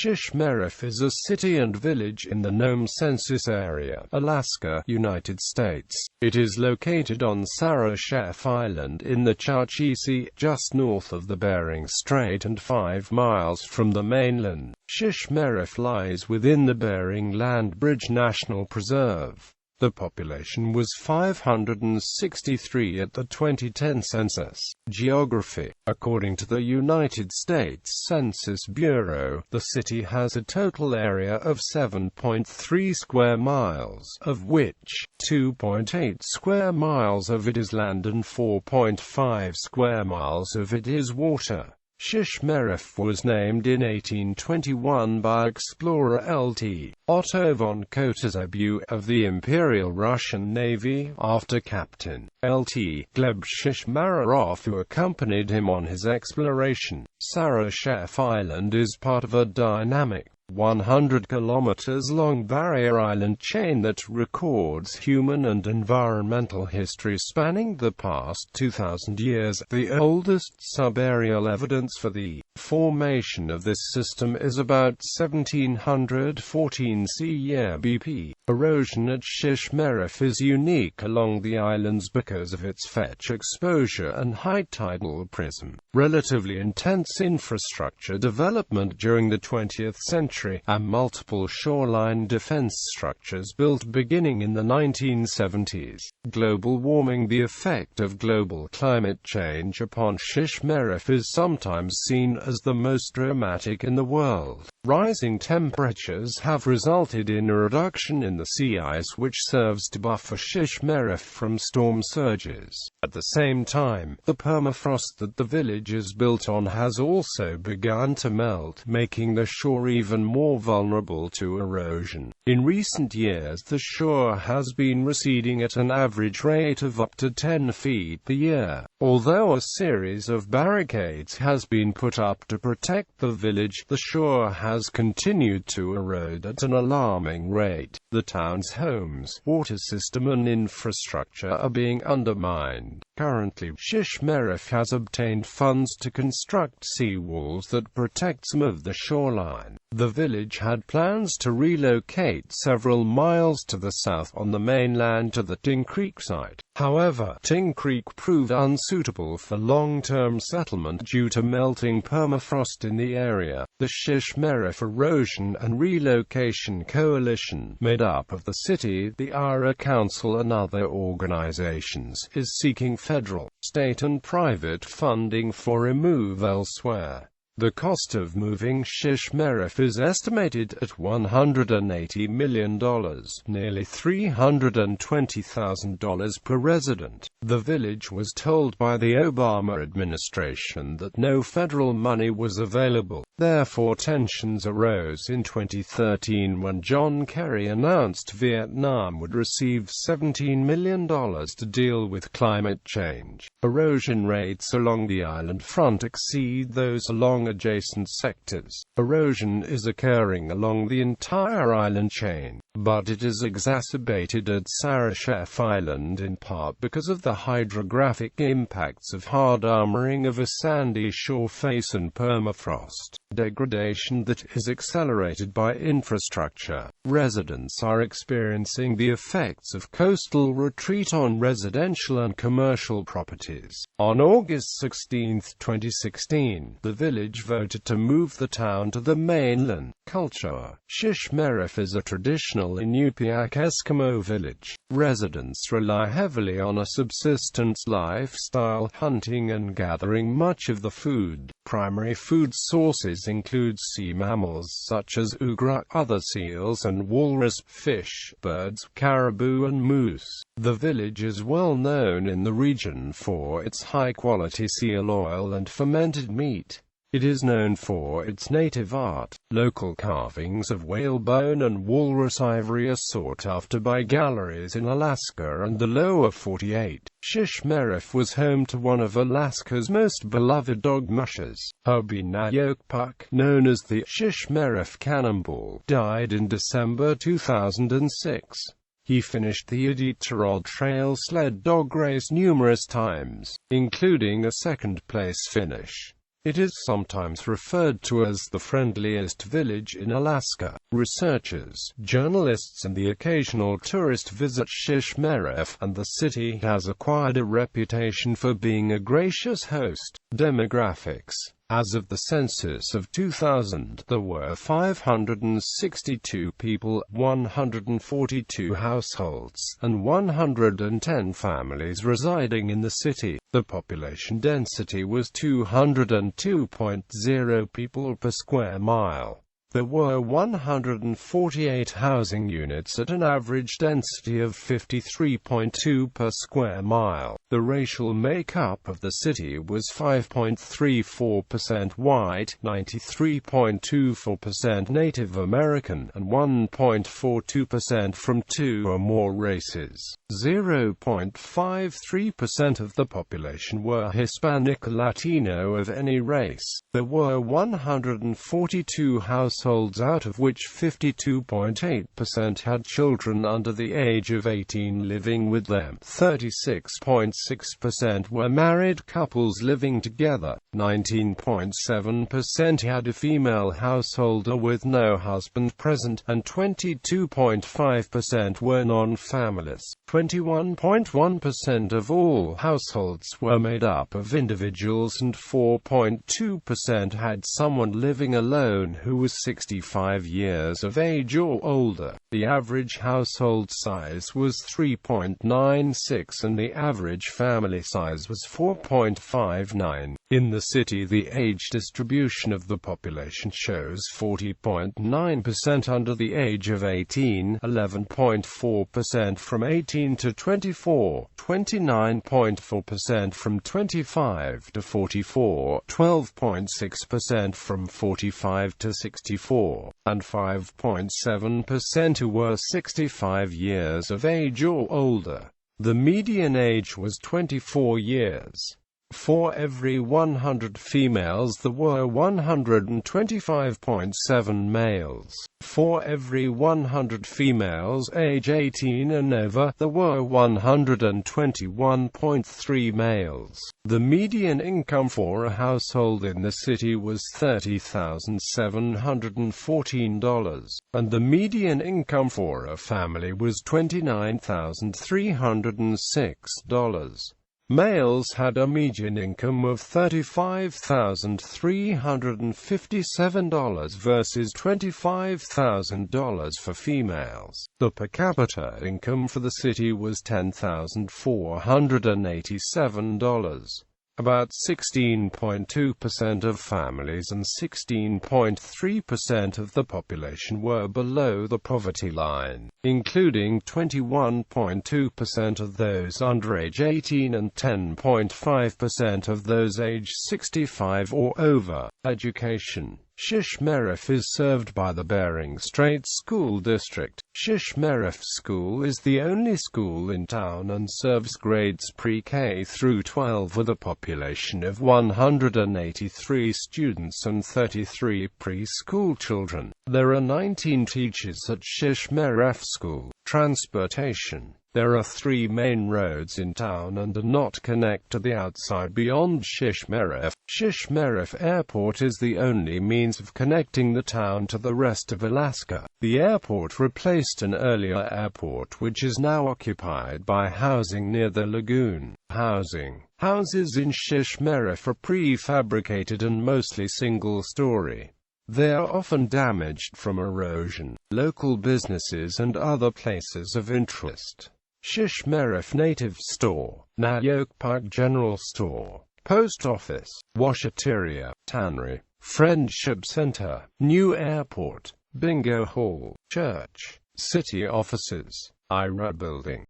Shishmaref is a city and village in the Nome Census Area, Alaska, United States. It is located on Sarichef Island in the Chukchi Sea, just north of the Bering Strait and 5 miles from the mainland. Shishmaref lies within the Bering Land Bridge National Preserve. The population was 563 at the 2010 census. Geography. According to the United States Census Bureau, the city has a total area of 7.3 square miles, of which 2.8 square miles of it is land and 4.5 square miles of it is water. Shishmaref was named in 1821 by explorer Lt. Otto von Kotzebue of the Imperial Russian Navy, after Captain Lt. Gleb Shishmaref, who accompanied him on his exploration. Sarichef Island is part of a dynamic 100 kilometers long barrier island chain that records human and environmental history spanning the past 2,000 years. The oldest subaerial evidence for the formation of this system is about 1714 c-year BP. Erosion at Shishmaref is unique along the islands because of its fetch exposure and high tidal prism. Relatively intense infrastructure development during the 20th century, and multiple shoreline defense structures built beginning in the 1970s. Global warming. The effect of global climate change upon Shishmaref is sometimes seen as the most dramatic in the world. Rising temperatures have resulted in a reduction in the sea ice, which serves to buffer Shishmaref from storm surges. At the same time, the permafrost that the village is built on has also begun to melt, making the shore even more vulnerable to erosion. In recent years, the shore has been receding at an average rate of up to 10 feet per year. Although a series of barricades has been put up to protect the village, the shore has continued to erode at an alarming rate. The town's homes, water system and infrastructure are being undermined. Currently, Shishmaref has obtained funds to construct seawalls that protect some of the shoreline. The village had plans to relocate several miles to the south on the mainland to the Ting Creek site. However, Ting Creek proved unsuitable for long-term settlement due to melting permafrost in the area. The Shishmaref Erosion and Relocation Coalition, made up of the city, the Area Council and other organizations, is seeking federal, state and private funding for a move elsewhere. The cost of moving Shishmaref is estimated at $180 million, nearly $320,000 per resident. The village was told by the Obama administration that no federal money was available. Therefore, tensions arose in 2013 when John Kerry announced Vietnam would receive $17 million to deal with climate change. Erosion rates along the island front exceed those along adjacent sectors. Erosion is occurring along the entire island chain, but it is exacerbated at Sarichef Island in part because of the hydrographic impacts of hard armoring of a sandy shore face and permafrost degradation that is accelerated by infrastructure. Residents are experiencing the effects of coastal retreat on residential and commercial properties. On August 16, 2016, the village voted to move the town to the mainland. Culture. Shishmaref is a traditional Inupiaq Eskimo village. Residents rely heavily on a subsistence lifestyle, hunting and gathering much of the food. Primary food sources include sea mammals such as ugra, other seals and walrus, fish, birds, caribou and moose. The village is well known in the region for its high-quality seal oil and fermented meat. It is known for its native art. Local carvings of whalebone and walrus ivory are sought after by galleries in Alaska and the lower 48. Shishmaref was home to one of Alaska's most beloved dog mushers. Hubby Nayokpuk, known as the Shishmaref Cannonball, died in December 2006. He finished the Iditarod Trail sled dog race numerous times, including a second-place finish. It is sometimes referred to as the friendliest village in Alaska. Researchers, journalists and the occasional tourist visit Shishmaref, and the city has acquired a reputation for being a gracious host. Demographics. As of the census of 2000, there were 562 people, 142 households, and 110 families residing in the city. The population density was 202.0 people per square mile. There were 148 housing units at an average density of 53.2 per square mile. The racial makeup of the city was 5.34% white, 93.24% Native American, and 1.42% from two or more races. 0.53% of the population were Hispanic or Latino of any race. There were 142 households, out of which 52.8% had children under the age of 18 living with them. 36.6% were married couples living together. 19.7% had a female householder with no husband present, and 22.5% were non-families. 21.1% of all households were made up of individuals, and 4.2% had someone living alone who was 65 years of age or older. The average household size was 3.96 and the average family size was 4.59. In the city, the age distribution of the population shows 40.9% under the age of 18, 11.4% from 18 to 24, 29.4% from 25 to 44, 12.6% from 45 to 64, and 5.7% who were 65 years of age or older. The median age was 24 years. For every 100 females there were 125.7 males. For every 100 females age 18 and over, there were 121.3 males. The median income for a household in the city was $30,714, and the median income for a family was $29,306. Males had a median income of $35,357 versus $25,000 for females. The per capita income for the city was $10,487. About 16.2% of families and 16.3% of the population were below the poverty line, including 21.2% of those under age 18 and 10.5% of those age 65 or over. Education. Shishmaref is served by the Bering Strait School District. Shishmaref School is the only school in town and serves grades pre-K through 12 with a population of 183 students and 33 preschool children. There are 19 teachers at Shishmaref School. Transportation. There are 3 main roads in town and do not connect to the outside beyond Shishmaref. Shishmaref Airport is the only means of connecting the town to the rest of Alaska. The airport replaced an earlier airport which is now occupied by housing near the lagoon. Housing. Houses in Shishmaref are prefabricated and mostly single-story. They are often damaged from erosion. Local businesses and other places of interest. Shishmaref Native Store, Nayok Park General Store, Post Office, Washateria, Tannery, Friendship Center, New Airport, Bingo Hall, Church, City Offices, IRA Building.